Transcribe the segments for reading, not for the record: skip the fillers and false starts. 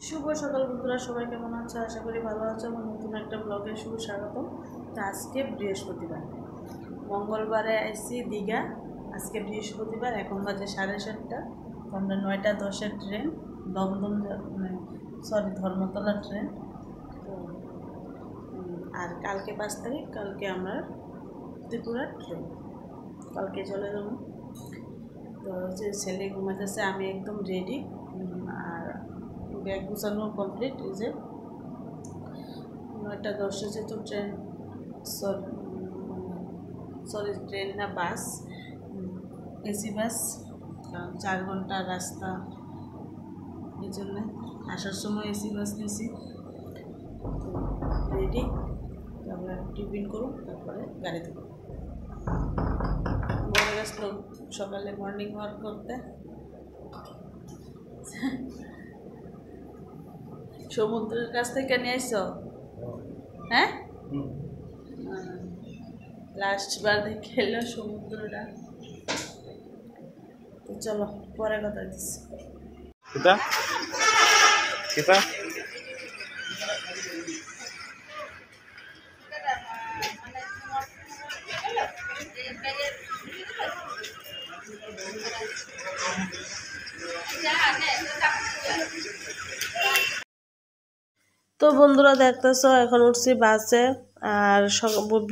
শুভ সকাল বন্ধুরা, সবাই কেমন আছো? আশা করি ভালো আছো। আমার নতুন একটা ব্লগে শুভ স্বাগত। তো আজকে বৃহস্পতিবার, মঙ্গলবারে আইসি দীঘা। আজকে বৃহস্পতিবার, এখন বাজে 7:30। তো আমরা 9:10-এর ট্রেন, দমদম ধর্মতলা ট্রেন। তো আর কালকে 5 তারিখ, কালকে আমরা ত্রিপুরার ট্রেন, কালকে চলে যাবো। তো হচ্ছে ছেলে ঘুমাতেছে, আমি একদম রেডি। আর ব্যাগ গুছানো কমপ্লিট। এই যে 9:10 যেহেতু ট্রেন, সরি ট্রেন না, বাস, এসি বাস, কারণ 4 ঘন্টা রাস্তা, এই জন্যে আসার সময় এসি বাস নিয়েছি। রেডি, আমরা টিফিন করুন, তারপরে গাড়িতে বলে গেছিল সকালে মর্নিং ওয়াক করতে। সমুদ্রের কাছ থেকে নিয়ে আসছো? হ্যাঁ, লাস্ট বার দেখে এলো সমুদ্রটা। তো চলো পরে কথা দিচ্ছি। তো বন্ধুরা দেখতেছো, এখন উঠছি বাসে। আর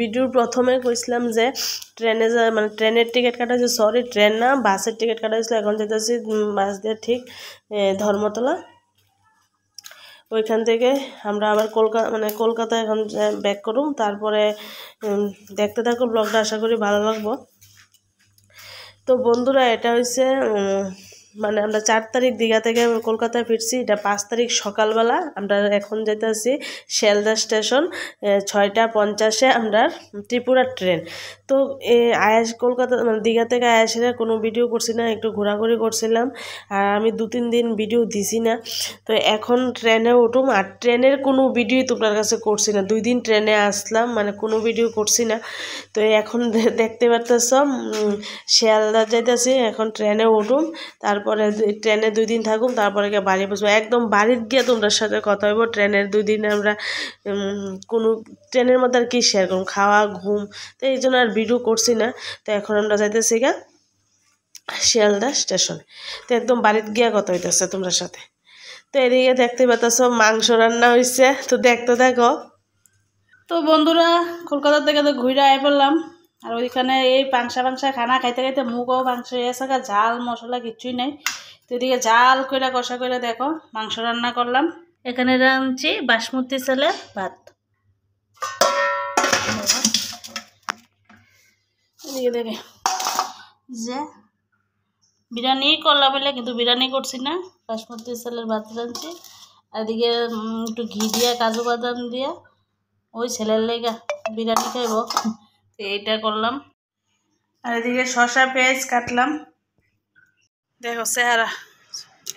ভিডিওর প্রথমে কইছিলাম যে ট্রেনে মানে ট্রেনের টিকিট কাটা হয়েছে, সরি ট্রেন না, বাসের টিকিট কাটা হয়েছিল। এখন যেতেছি বাস দিয়ে ঠিক ধর্মতলা। ওইখান থেকে আমরা আবার কলকাতা এখন ব্যাক করুম। তারপরে দেখতে থাকো ব্লগটা, আশা করি ভালো লাগবো। তো বন্ধুরা, এটা হচ্ছে মানে আমরা 4 তারিখ দীঘা থেকে কলকাতায় ফিরছি। এটা 5 তারিখ সকালবেলা। আমরা এখন যেতেছি শিয়ালদা স্টেশন। 6:50-এ আমরা ত্রিপুরার ট্রেন। তো কলকাতা মানে দীঘা থেকে আয়াসেরা কোনো ভিডিও করছি না, একটু ঘোরাঘুরি করছিলাম। আর আমি 2-3 দিন ভিডিও দিছি না। তো এখন ট্রেনে উঠুম, আর ট্রেনের কোনো ভিডিও তোমার কাছে করছি না। 2 দিন ট্রেনে আসলাম, মানে কোনো ভিডিও করছি না। তো এখন দেখতে পারতেছ শিয়ালদা যাইতেছি, এখন ট্রেনে উঠুম। তারপরে ট্রেনে 2 দিন থাকুম, তারপরে গিয়ে বাড়ি বসবো। একদম বাড়িতে গিয়ে তোমার সাথে কথা হইব। ট্রেনের 2 দিন আমরা কোনো ট্রেনের মধ্যে আর কি শেয়ার করুম, খাওয়া ঘুম। তো এই জন্য আর ভিডিও করছি না। তো এখন আমরা যাইতেছি গা শিয়ালদা স্টেশনে। তো একদম বাড়িতে গিয়া কথা হইতেছে তোমার সাথে। তো এদিকে দেখতে পাচ্ছ মাংস রান্না হয়েছে, তো দেখতে থাকো। তো বন্ধুরা, কলকাতা থেকে তো ঘুরে আয় পড়লাম। আর ওইখানে এই পাংসা খানা খাইতে খাইতে মুখও পাংসা হয়ে গেছে, ঝাল মশলা কিছুই নেই। তো এদিকে ঝাল কইরা কষা করে দেখো মাংস রান্না করলাম। এখানে রাঁধছি বাসমতি চালের ভাত। এদিকে দেখে যে বিরিয়ানি করলাম বলে, কিন্তু বিরিয়ানি করছি না, বাসমতি চালের ভাত রাঁধছি। আর এদিকে একটু ঘি দিয়ে কাজু বাদাম দিয়ে ওই ছেলের লেগা বিরিয়ানি খাইব, এইটা করলাম। আর এদিকে শসা পেঁয়াজ কাটলাম। দেখো চেহারা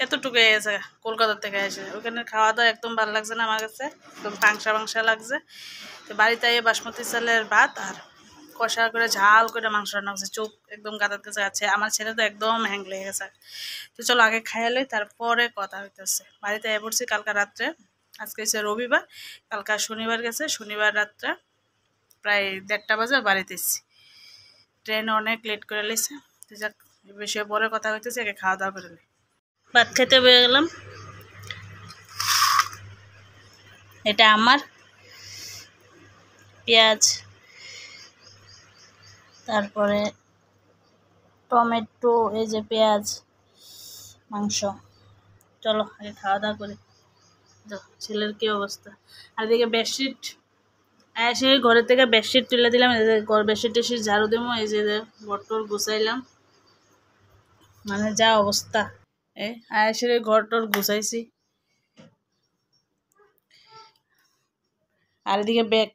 এতটুকু এসে কলকাতা থেকে এসে, ওখানে খাওয়া দাওয়া একদম ভালো লাগছে না আমার কাছে, একদম পাংসা লাগছে। তো বাড়িতে বাসমতি চালের ভাত আর কষা করে ঝাল করে মাংস রান্না করছে, চোখ একদম গাদার কাছে আছে। আমার ছেলে তো একদম হ্যাং লেগে গেছে। তো চলো আগে খাইলে তারপরে কথা হইতেছে। বাড়িতে পড়ছি কালকা রাত্রে, আজকে হচ্ছে রবিবার, কালকা শনিবার গেছে। শনিবার রাত্রে প্রায় 1:30 বাজে বাড়িতে এসেছি। ট্রেন অনেক লেট করে লেছে। তো যাক, বেশি পরে কথা হইতেছে, আগে খাওয়া দাওয়া করে নিই। ভাত খেতে বেরিয়ে গেলাম। এটা আমার পেঁয়াজ, তারপরে টমেটো, এই যে পেঁয়াজ, মাংস। চলো আগে খাওয়া দাওয়া করি। ছেলের কি অবস্থা। আর এদিকে বেডশিট এসে ঘরের থেকে বেডশিট তুলে দিলাম। বেডশিট টেডশিট ঝাড়ু দেবো। এই যে ঘরটর গুছাইলাম, মানে যা অবস্থা। আয়েসের ঘরটর গুছাইছি। আর এদিকে ব্যাগ,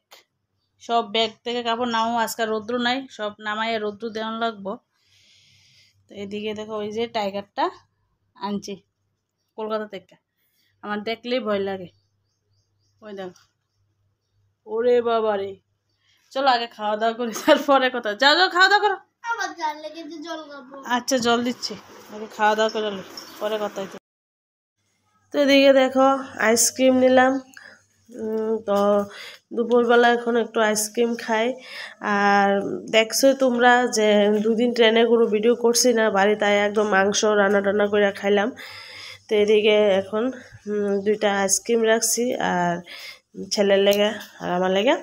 সব ব্যাগ থেকে কাপড় নামো। আজকাল রৌদ্র নাই, সব নামাইয়া রৌদ্র দেওয়ান লাগবো। তো এদিকে দেখো ওই যে টাইগারটা আনছি কলকাতা থেকে, আমার দেখলেই ভয় লাগে। ওই দেখো, ওরে বাবা রে। চলো আগে খাওয়া দাওয়া করি, তারপরে কথা। যাও যাও খাওয়া দাওয়া করো। আচ্ছা জল দিচ্ছি, আগে খাওয়া দাওয়া করে পরে কথা হইতে। তো এদিকে দেখো আইসক্রিম নিলাম। তো দুপুরবেলা এখন একটু আইসক্রিম খাই। আর দেখছো তোমরা যে 2 দিন ট্রেনে কোনো ভিডিও করছি না, বাড়িতে একদম মাংস রান্না টান্না করে খাইলাম। তো এদিকে এখন 2টা আইসক্রিম রাখছি আর ছেলের লেগে আর আমার লেগে।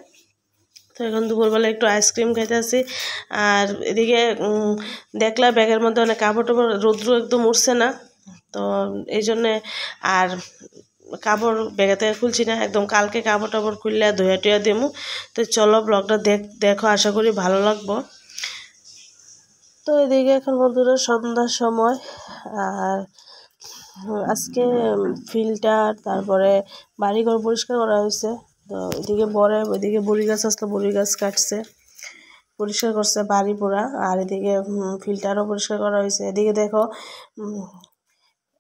তো এখন দুপুরবেলা একটু আইসক্রিম খাইতেছি। আর এদিকে দেখলাম ব্যাগের মধ্যে অনেক কাপড় টাপড়, রৌদ্র একদম উঠছে না, তো এই জন্যে আর কাপড় ব্যাগে থেকে খুলছি না, একদম কালকে কাপড় টাপড় খুললে ধুয়া টুয়া দেবো। তো চলো ব্লগটা দেখো, আশা করি ভালো লাগবো। তো এদিকে এখন বন্ধুরা সন্ধ্যার সময়, আর আজকে ফিল্টার তারপরে বাড়িঘর পরিষ্কার করা হয়েছে। তো এদিকে ওইদিকে বড়ি গাছ আসলো, বড়ি গাছ কাটছে, পরিষ্কার করছে বাড়ি পুরা। আর এদিকে ফিল্টারও পরিষ্কার করা হয়েছে। এদিকে দেখো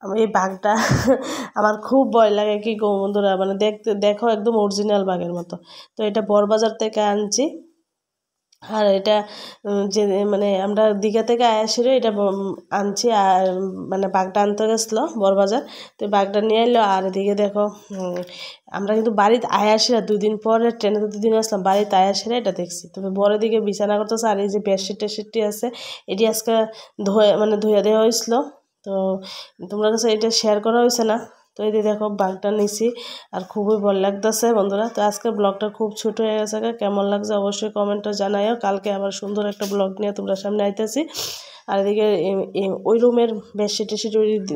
আমি এই বাঘটা আমার খুব ভয় লাগে, কি গো বন্ধুরা, মানে দেখো একদম অরিজিনাল বাঘের মতো। তো এটা বড়বাজার থেকে আনছি। আর এটা যে মানে আমরা দীঘা থেকে আয়াসিরও এটা আনছি। আর মানে বাঘটা আনতে গেছিলো বড়বাজার, তো বাঘটা নিয়ে এলো। আর এদিকে দেখো আমরা কিন্তু বাড়িতে আয়াসিরা 2 দিন পরে, ট্রেনে তো 2 দিন আসলাম, বাড়িতে আয়াসিরা এটা দেখছি। তবে বড় দিকে বিছানা করতেছে। আর এই যে বেডশিট টেডশিটটি আছে, এটি আজকে ধুয়ে দেওয়া হয়েছিল। তো তোমার কাছে এটা শেয়ার করা হয়েছে না। তো এই দেখো বাঘটা নিছি, আর খুবই ভালো লাগতেছে বন্ধুরা। তো আজকের ব্লগটা খুব ছোট হয়ে গেছে, কেমন লাগছে অবশ্যই কমেন্টে জানাইও। কালকে আবার সুন্দর একটা ব্লগ নিয়ে তোমরা সামনে আইতেছি। আর এদিকে ওই রুমের বেডশিট টেডশিট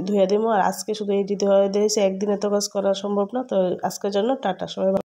ধুয়ে দেবো। আর আজকে শুধু এইটি ধুয়ে দিয়েছি, একদিনে তো কাজ করা সম্ভব না। তো আজকের জন্য টাটা, সবাই।